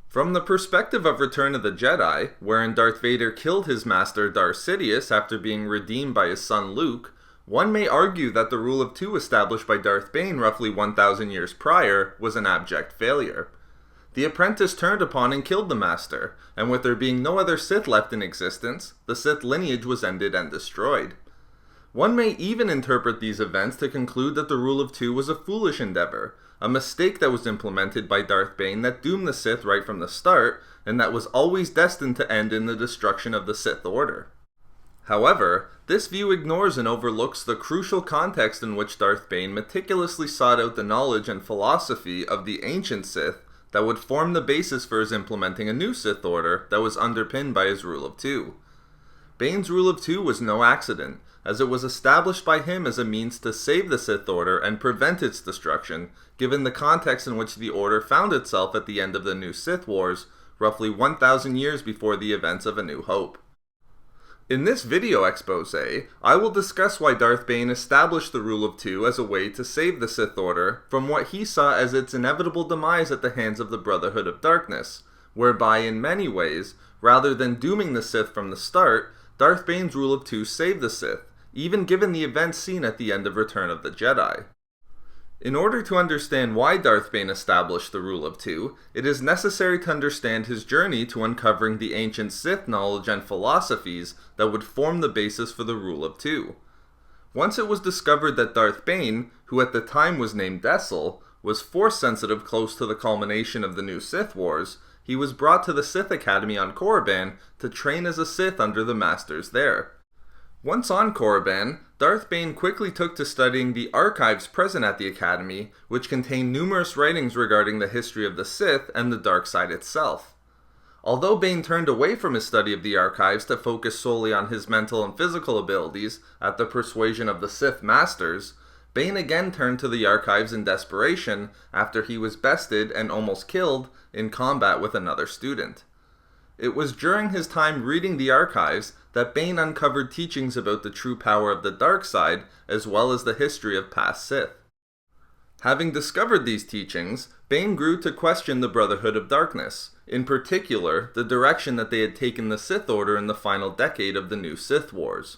From the perspective of Return of the Jedi, wherein Darth Vader killed his master Darth Sidious after being redeemed by his son Luke, one may argue that the Rule of Two established by Darth Bane roughly 1,000 years prior was an abject failure. The apprentice turned upon and killed the master, and with there being no other Sith left in existence, the Sith lineage was ended and destroyed. One may even interpret these events to conclude that the Rule of Two was a foolish endeavor, a mistake that was implemented by Darth Bane that doomed the Sith right from the start, and that was always destined to end in the destruction of the Sith Order. However, this view ignores and overlooks the crucial context in which Darth Bane meticulously sought out the knowledge and philosophy of the ancient Sith that would form the basis for his implementing a new Sith Order that was underpinned by his Rule of Two. Bane's Rule of Two was no accident, as it was established by him as a means to save the Sith Order and prevent its destruction, given the context in which the Order found itself at the end of the New Sith Wars, roughly 1,000 years before the events of A New Hope. In this video expose, I will discuss why Darth Bane established the Rule of Two as a way to save the Sith Order from what he saw as its inevitable demise at the hands of the Brotherhood of Darkness, whereby in many ways, rather than dooming the Sith from the start, Darth Bane's Rule of Two saved the Sith, even given the events seen at the end of Return of the Jedi. In order to understand why Darth Bane established the Rule of Two, it is necessary to understand his journey to uncovering the ancient Sith knowledge and philosophies that would form the basis for the Rule of Two. Once it was discovered that Darth Bane, who at the time was named Dessel, was Force-sensitive close to the culmination of the New Sith Wars, he was brought to the Sith Academy on Korriban to train as a Sith under the Masters there. Once on Korriban, Darth Bane quickly took to studying the archives present at the Academy, which contain numerous writings regarding the history of the Sith and the dark side itself. Although Bane turned away from his study of the archives to focus solely on his mental and physical abilities at the persuasion of the Sith Masters, Bane again turned to the archives in desperation after he was bested and almost killed in combat with another student. It was during his time reading the archives that Bane uncovered teachings about the true power of the dark side, as well as the history of past Sith. Having discovered these teachings, Bane grew to question the Brotherhood of Darkness, in particular, the direction that they had taken the Sith Order in the final decade of the New Sith Wars.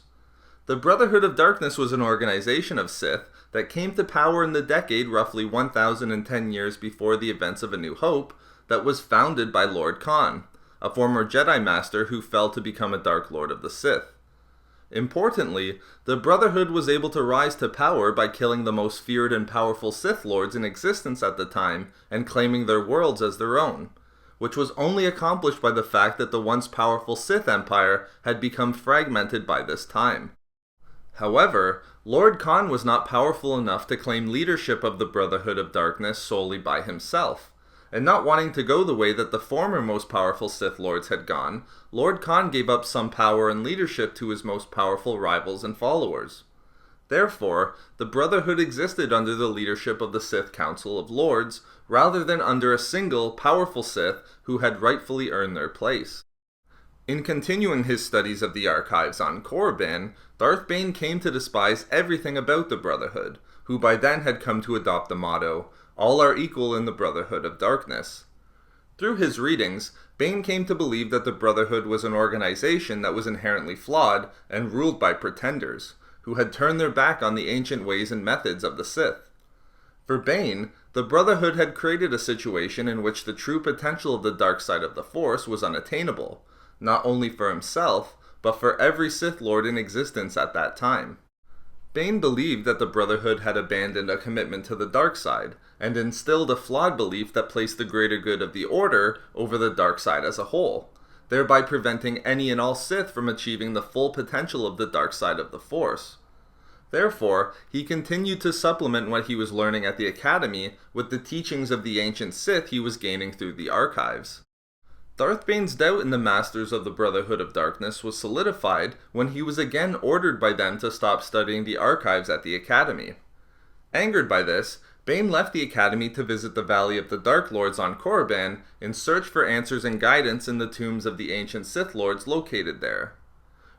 The Brotherhood of Darkness was an organization of Sith that came to power in the decade roughly 1,010 years before the events of A New Hope that was founded by Lord Khan, a former Jedi Master who fell to become a Dark Lord of the Sith. Importantly, the Brotherhood was able to rise to power by killing the most feared and powerful Sith Lords in existence at the time and claiming their worlds as their own, which was only accomplished by the fact that the once powerful Sith Empire had become fragmented by this time. However, Lord Khan was not powerful enough to claim leadership of the Brotherhood of Darkness solely by himself. And not wanting to go the way that the former most powerful Sith Lords had gone, Lord Khan gave up some power and leadership to his most powerful rivals and followers. Therefore, the Brotherhood existed under the leadership of the Sith Council of Lords, rather than under a single, powerful Sith who had rightfully earned their place. In continuing his studies of the archives on Korriban, Darth Bane came to despise everything about the Brotherhood, who by then had come to adopt the motto, "All are equal in the Brotherhood of Darkness." Through his readings, Bane came to believe that the Brotherhood was an organization that was inherently flawed and ruled by pretenders, who had turned their back on the ancient ways and methods of the Sith. For Bane, the Brotherhood had created a situation in which the true potential of the dark side of the Force was unattainable, not only for himself, but for every Sith Lord in existence at that time. Bane believed that the Brotherhood had abandoned a commitment to the dark side, and instilled a flawed belief that placed the greater good of the Order over the dark side as a whole, thereby preventing any and all Sith from achieving the full potential of the dark side of the Force. Therefore, he continued to supplement what he was learning at the Academy with the teachings of the ancient Sith he was gaining through the archives. Darth Bane's doubt in the Masters of the Brotherhood of Darkness was solidified when he was again ordered by them to stop studying the archives at the Academy. Angered by this, Bane left the Academy to visit the Valley of the Dark Lords on Korriban in search for answers and guidance in the tombs of the ancient Sith Lords located there.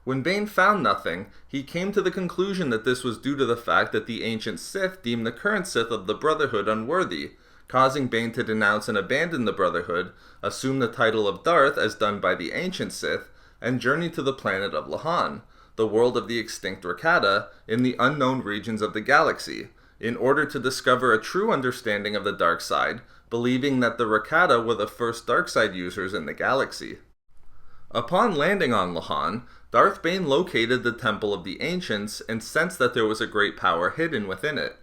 When Bane found nothing, he came to the conclusion that this was due to the fact that the ancient Sith deemed the current Sith of the Brotherhood unworthy, causing Bane to denounce and abandon the Brotherhood, assume the title of Darth as done by the ancient Sith, and journey to the planet of Lahan, the world of the extinct Rakata, in the unknown regions of the galaxy, in order to discover a true understanding of the dark side, believing that the Rakata were the first dark side users in the galaxy. Upon landing on Lahan, Darth Bane located the Temple of the Ancients and sensed that there was a great power hidden within it.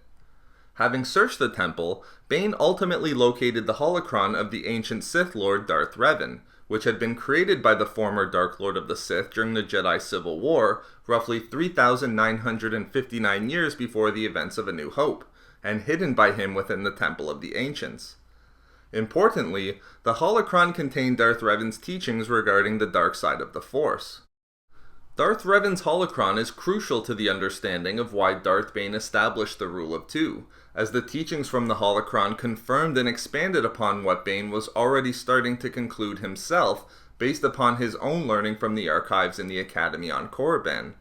Having searched the temple, Bane ultimately located the holocron of the ancient Sith Lord Darth Revan, which had been created by the former Dark Lord of the Sith during the Jedi Civil War, roughly 3,959 years before the events of A New Hope, and hidden by him within the Temple of the Ancients. Importantly, the holocron contained Darth Revan's teachings regarding the dark side of the Force. Darth Revan's holocron is crucial to the understanding of why Darth Bane established the Rule of Two, as the teachings from the holocron confirmed and expanded upon what Bane was already starting to conclude himself based upon his own learning from the archives in the Academy on Korriban.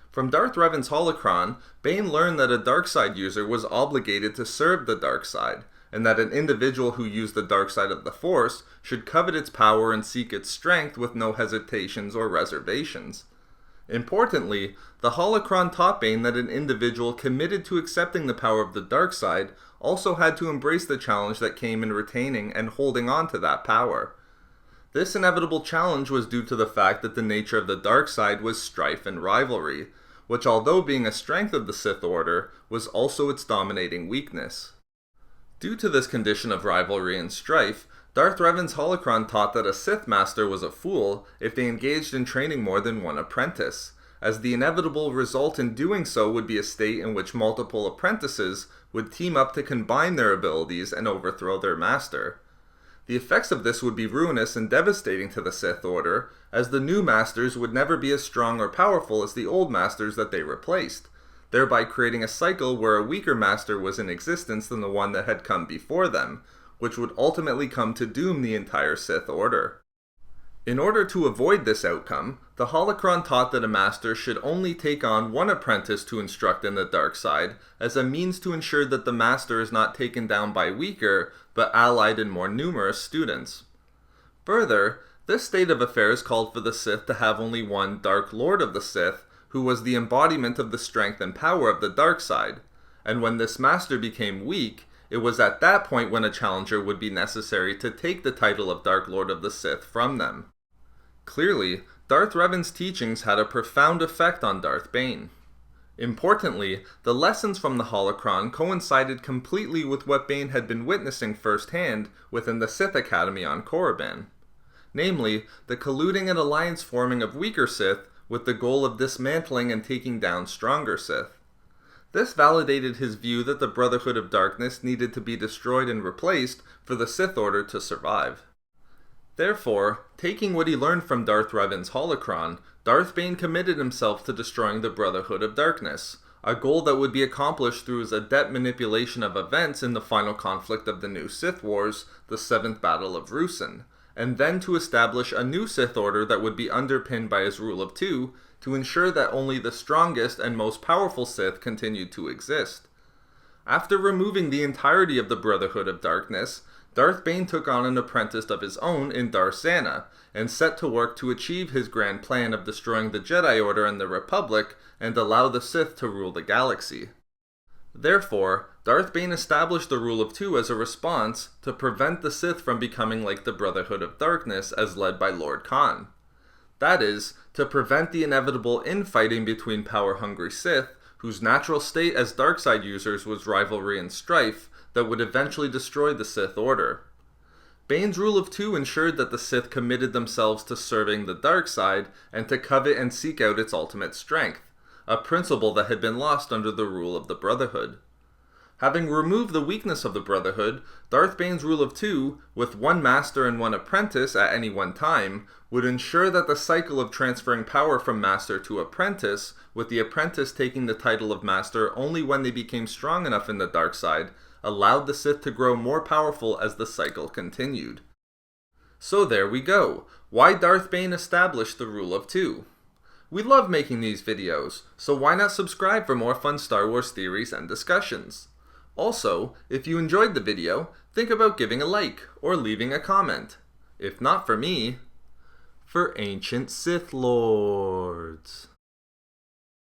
From Darth Revan's holocron, Bane learned that a dark side user was obligated to serve the dark side, and that an individual who used the dark side of the Force should covet its power and seek its strength with no hesitations or reservations. Importantly, the holocron taught Bane that an individual committed to accepting the power of the dark side also had to embrace the challenge that came in retaining and holding on to that power. This inevitable challenge was due to the fact that the nature of the dark side was strife and rivalry, which, although being a strength of the Sith Order, was also its dominating weakness. Due to this condition of rivalry and strife, Darth Revan's holocron taught that a Sith Master was a fool if they engaged in training more than one apprentice, as the inevitable result in doing so would be a state in which multiple apprentices would team up to combine their abilities and overthrow their master. The effects of this would be ruinous and devastating to the Sith Order, as the new masters would never be as strong or powerful as the old masters that they replaced, thereby creating a cycle where a weaker master was in existence than the one that had come before them, which would ultimately come to doom the entire Sith Order. In order to avoid this outcome, the holocron taught that a master should only take on one apprentice to instruct in the dark side, as a means to ensure that the master is not taken down by weaker, but allied and more numerous students. Further, this state of affairs called for the Sith to have only one Dark Lord of the Sith, who was the embodiment of the strength and power of the dark side, and when this master became weak, it was at that point when a challenger would be necessary to take the title of Dark Lord of the Sith from them. Clearly, Darth Revan's teachings had a profound effect on Darth Bane. Importantly, the lessons from the holocron coincided completely with what Bane had been witnessing firsthand within the Sith Academy on Korriban. Namely, the colluding and alliance forming of weaker Sith with the goal of dismantling and taking down stronger Sith. This validated his view that the Brotherhood of Darkness needed to be destroyed and replaced for the Sith Order to survive. Therefore, taking what he learned from Darth Revan's holocron, Darth Bane committed himself to destroying the Brotherhood of Darkness, a goal that would be accomplished through his adept manipulation of events in the final conflict of the new Sith Wars, the Seventh Battle of Ruusan, and then to establish a new Sith Order that would be underpinned by his Rule of Two, to ensure that only the strongest and most powerful Sith continued to exist. After removing the entirety of the Brotherhood of Darkness, Darth Bane took on an apprentice of his own in Darsana, and set to work to achieve his grand plan of destroying the Jedi Order and the Republic, and allow the Sith to rule the galaxy. Therefore, Darth Bane established the Rule of Two as a response to prevent the Sith from becoming like the Brotherhood of Darkness as led by Lord Khan. That is, to prevent the inevitable infighting between power-hungry Sith, whose natural state as darkside users was rivalry and strife, that would eventually destroy the Sith Order. Bane's Rule of Two ensured that the Sith committed themselves to serving the dark side and to covet and seek out its ultimate strength, a principle that had been lost under the rule of the Brotherhood. Having removed the weakness of the Brotherhood, Darth Bane's Rule of Two, with one master and one apprentice at any one time, would ensure that the cycle of transferring power from master to apprentice, with the apprentice taking the title of master only when they became strong enough in the dark side, allowed the Sith to grow more powerful as the cycle continued. So there we go. Why Darth Bane established the Rule of Two. We love making these videos, so why not subscribe for more fun Star Wars theories and discussions? Also, if you enjoyed the video, think about giving a like or leaving a comment. If not for me, for Ancient Sith Lore.